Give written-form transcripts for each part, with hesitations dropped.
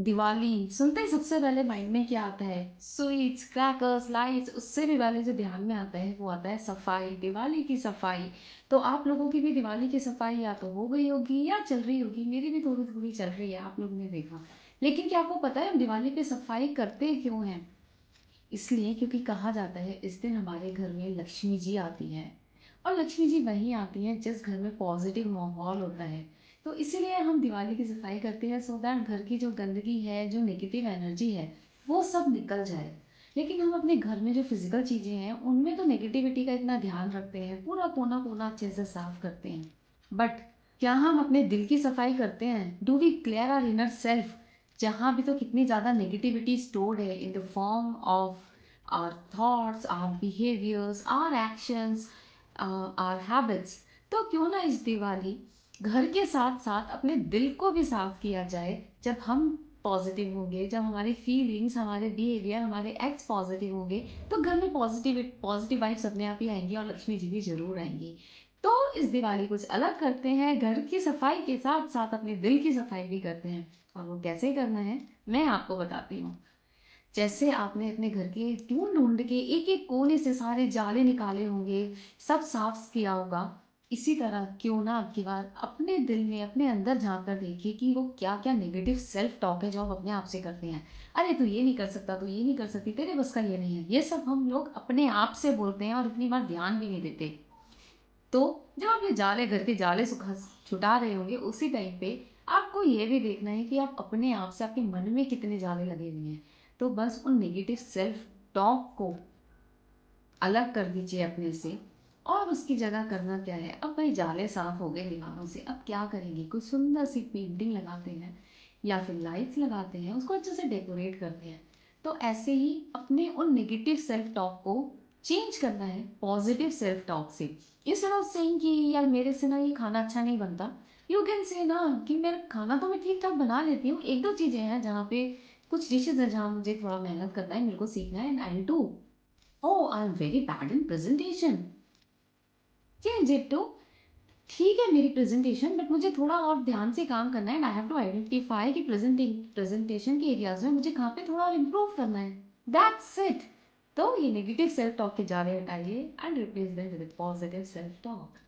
दिवाली सुनते ही सबसे पहले माइंड में क्या आता है? Sweets, crackers, lights. उससे भी पहले जो ध्यान में आता है वो आता है सफाई, दिवाली की सफाई। तो आप लोगों की भी दिवाली की सफाई या तो हो गई होगी या चल रही होगी। मेरी भी थोड़ी थोड़ी चल रही है, आप लोगों ने देखा। लेकिन क्या आपको पता है हम दिवाली पे सफाई करते क्यों हैं? इसलिए क्योंकि कहा जाता है इस दिन हमारे घर में लक्ष्मी जी आती हैं। और लक्ष्मी जी वहीं आती हैं जिस घर में पॉजिटिव माहौल होता है। तो इसीलिए हम दिवाली की सफाई करते हैं, सो दैट घर की जो गंदगी है, जो नेगेटिव एनर्जी है, वो सब निकल जाए। लेकिन हम अपने घर में जो फिजिकल चीज़ें हैं उनमें तो नेगेटिविटी का इतना ध्यान रखते हैं, पूरा कोना कोना अच्छे से साफ करते हैं। बट क्या हम अपने दिल की सफाई करते हैं? Do we clear our inner self? जहाँ भी तो कितनी ज़्यादा नेगेटिविटी स्टोर्ड है in the form of our thoughts, our behaviours, our actions, our habits. तो क्यों ना इस दिवाली घर के साथ साथ अपने दिल को भी साफ किया जाए। जब हम पॉजिटिव होंगे, जब हमारी फीलिंग्स, हमारे बिहेवियर, हमारे एक्ट्स पॉजिटिव होंगे, तो घर में पॉजिटिव पॉजिटिव वाइब्स अपने आप ही आएंगी और लक्ष्मी जी भी जरूर आएंगी। तो इस दिवाली कुछ अलग करते हैं, घर की सफाई के साथ साथ अपने दिल की सफाई भी करते हैं। और वो कैसे करना है मैं आपको बताती हूँ। जैसे आपने अपने घर के ढूंढ ढूंढ के एक एक कोने से सारे जाले निकाले होंगे, सब साफ किया होगा। इसी तरह क्यों ना आपकी बार अपने दिल में, अपने अंदर झांक कर देखिए कि वो क्या क्या नेगेटिव सेल्फ टॉक है जो आप अपने आप से करते हैं। अरे तू ये नहीं कर सकता, तू ये नहीं कर सकती, तेरे बस का ये नहीं है, ये सब हम लोग अपने आप से बोलते हैं और इतनी बार ध्यान भी नहीं देते। तो जब आप ये जाले, घर के जाले सुखा छुटा रहे होंगे, उसी टाइम पे आपको ये भी देखना है कि आप अपने आप से, आपके मन में कितने जाले लगे हुए हैं। तो बस उन नेगेटिव सेल्फ टॉक को अलग कर दीजिए अपने से। और उसकी जगह करना क्या है, अब भाई जाले साफ हो गए दीवारों से, अब क्या करेंगे? कोई सुंदर सी पेंटिंग लगाते हैं या फिर लाइट्स लगाते हैं, उसको अच्छे से डेकोरेट करते हैं। तो ऐसे ही अपने उन नेगेटिव सेल्फ टॉक को चेंज करना है पॉजिटिव सेल्फ टॉक से। इंस्टेड ऑफ सेइंग कि यार मेरे से ना ये खाना अच्छा नहीं बनता, यू कैन से ना कि मेरा खाना तो मैं ठीक ठाक बना लेती हूँ, एक दो चीज़ें हैं जहाँ पे, कुछ डिशेज है जहाँ मुझे थोड़ा मेहनत करना है, मेरे को सीखना है, and I do. Oh, I'm very bad in presentation. Change it to ठीक है मेरी प्रेजेंटेशन, बट मुझे थोड़ा और ध्यान से काम करना है and I have to identify कि प्रेजेंटेशन के एरियाज में मुझे कहाँ पे थोड़ा और इम्प्रूव करना है। That's it. तो ये नेगेटिव सेल्फ टॉक के जाले हटाइए and replace them with positive self talk.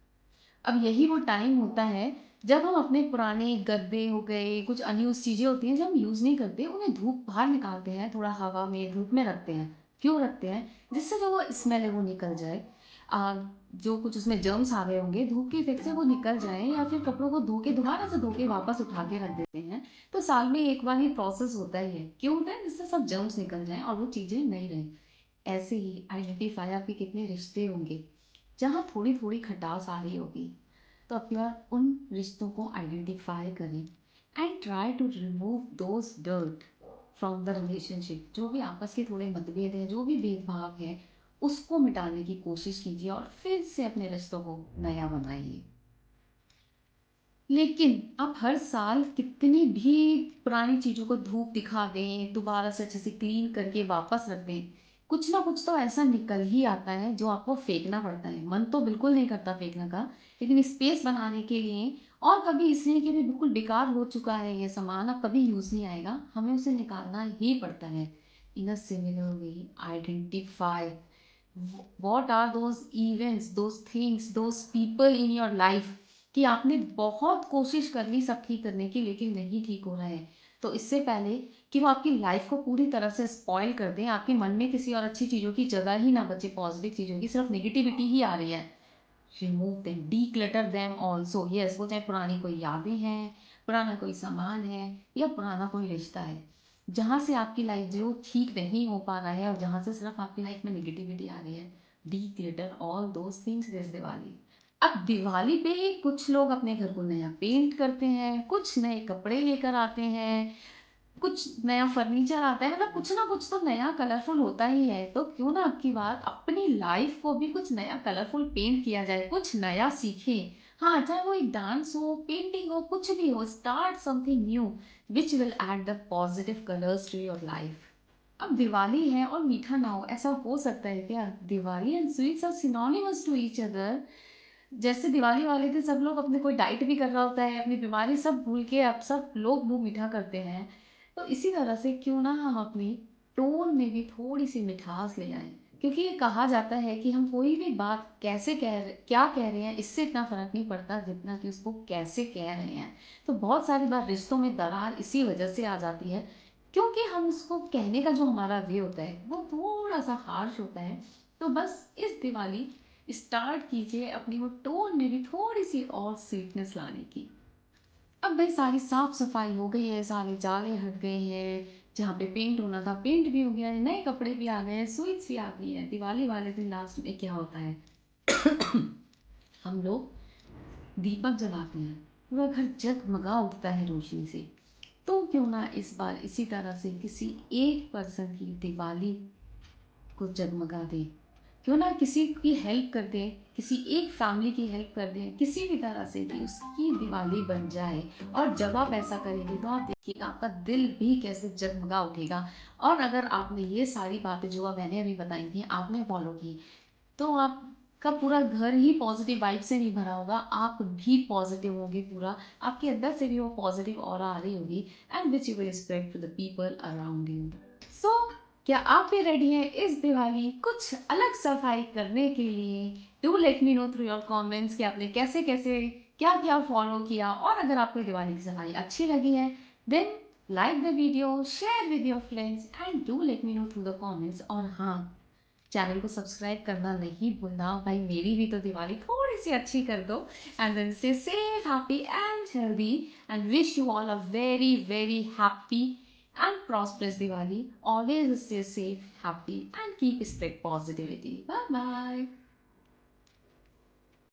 अब यही वो टाइम होता है जब हम अपने पुराने गद्दे हो गए, कुछ अनयूज चीज़ें होती हैं जो हम यूज़ नहीं करते, उन्हें धूप बाहर निकालते हैं, थोड़ा हवा में धूप में रखते हैं। क्यों रखते हैं? जिससे जो वो स्मेल है वो निकल जाए। आ, जो कुछ उसमें जर्म्स आ गए होंगे धूप के इफेक्ट से वो निकल जाए, या फिर कपड़ों को धो के दोबारा से धो के वापस उठा के रख देते हैं। तो साल में एक बार ही प्रोसेस होता ही है। क्यों होता है? जिससे सब जर्म्स निकल जाएं और वो चीज़ें नहीं रहें। ऐसे ही आइडेंटिफाई आपके कितने रिश्ते होंगे जहाँ थोड़ी थोड़ी खटास आ रही होगी। तो अपनी बार उन रिश्तों को आइडेंटिफाई करें and try to remove those dirt from the relationship. जो भी आपस के थोड़े मतभेद हैं, जो भी भेदभाव है, उसको मिटाने की कोशिश कीजिए और फिर से अपने रिश्तों को नया बनाइए। लेकिन आप हर साल कितनी भी पुरानी चीज़ों को धूप दिखा दें, दोबारा से अच्छे से क्लीन करके वापस रख दें, कुछ ना कुछ तो ऐसा निकल ही आता है जो आपको फेंकना पड़ता है। मन तो बिल्कुल नहीं करता फेंकने का, लेकिन स्पेस बनाने के लिए और कभी इसलिए कि भी बिल्कुल बेकार हो चुका है ये सामान, अब कभी यूज़ नहीं आएगा, हमें उसे निकालना ही पड़ता है। In a similar way, identify what are those events, those things, those people in your life कि आपने बहुत कोशिश कर ली सब ठीक करने की लेकिन नहीं ठीक हो रहा है। तो इससे पहले कि वो आपकी लाइफ को पूरी तरह से स्पॉइल कर दें, आपके मन में किसी और अच्छी चीज़ों की जगह ही ना बचे, पॉजिटिव चीज़ों की सिर्फ नेगेटिविटी ही आ रही है, remove them, declutter them also. Yes, वो चाहे पुरानी कोई यादें हैं, पुराना कोई सामान है, या पुराना कोई रिश्ता है जहाँ से आपकी लाइफ जो ठीक नहीं हो पा रहा है और जहाँ से सिर्फ आपकी लाइफ में नेगेटिविटी आ रही है। Declutter all those things this Diwali. अब दिवाली पे कुछ लोग अपने घर को नया पेंट करते हैं, कुछ नए कपड़े लेकर आते हैं, कुछ नया फर्नीचर आता है, मतलब कुछ ना कुछ तो नया कलरफुल होता ही है। तो क्यों ना आपकी बात अपनी लाइफ को भी कुछ नया कलरफुल पेंट किया जाए, कुछ नया सीखें। हाँ, चाहे वो एक डांस हो, पेंटिंग हो, कुछ भी हो, start something new which will add the positive colours to your life. अब दिवाली है और मीठा ना हो, ऐसा हो सकता है क्या? Diwali and sweets are synonymous to each other. जैसे दिवाली वाले दिन सब लोग अपने, कोई डाइट भी कर रहा होता है, अपनी बीमारी सब भूल के अब सब लोग मुंह मीठा करते हैं। तो इसी तरह से क्यों ना हम अपनी टोन में भी थोड़ी सी मिठास ले आए, क्योंकि ये कहा जाता है कि हम कोई भी बात कैसे कह रहे क्या कह रहे हैं इससे इतना फर्क नहीं पड़ता जितना कि उसको कैसे कह रहे हैं। तो बहुत सारी बार रिश्तों में दरार इसी वजह से आ जाती है, क्योंकि हम उसको कहने का जो हमारा वे होता है वो थोड़ा सा हार्श होता है। तो बस इस दिवाली स्टार्ट कीजिए अपनी वो टोन में भी थोड़ी सी और स्वीटनेस लाने की। अब भाई सारी साफ सफाई हो गई है, सारे जाले हट गए हैं, जहाँ पे पेंट होना था पेंट भी हो गया है, नए कपड़े भी आ गए हैं, स्वीट्स भी आ गई है। दिवाली वाले दिन लास्ट में क्या होता है, हम लोग दीपक जलाते हैं, पूरा घर जगमगा उठता है रोशनी से। तो क्यों ना इस बार इसी तरह से किसी एक पर्सन की दिवाली को जगमगा दें, क्यों ना किसी की हेल्प कर दें, किसी एक फैमिली की हेल्प कर दें, किसी भी तरह से कि उसकी दिवाली बन जाए। और जब आप ऐसा करेंगे तो आप देखिएगा आपका दिल भी कैसे जगमगा उठेगा। और अगर आपने ये सारी बातें जो अब मैंने अभी बताई थी आपने फॉलो की, तो आपका पूरा घर ही पॉजिटिव वाइब से नहीं भरा होगा, आप भी पॉजिटिव होंगे, पूरा आपके अंदर से भी वो पॉजिटिव ऑरा आ रही होगी, and which you will spread to the people around you. So क्या आप भी रेडी हैं इस दिवाली कुछ अलग सफाई करने के लिए? Do let me know through your comments कि आपने कैसे कैसे क्या क्या फॉलो किया। और अगर आपको दिवाली की सफाई अच्छी लगी है then like the video, share with your friends and do let me know through the comments. और हाँ, चैनल को सब्सक्राइब करना नहीं भूलना भाई, मेरी भी तो दिवाली थोड़ी सी अच्छी कर दो। And then stay safe, happy and healthy, and wish you all a very very happy and prosperous Diwali. Always stay safe, happy, and keep spread positivity. Bye bye.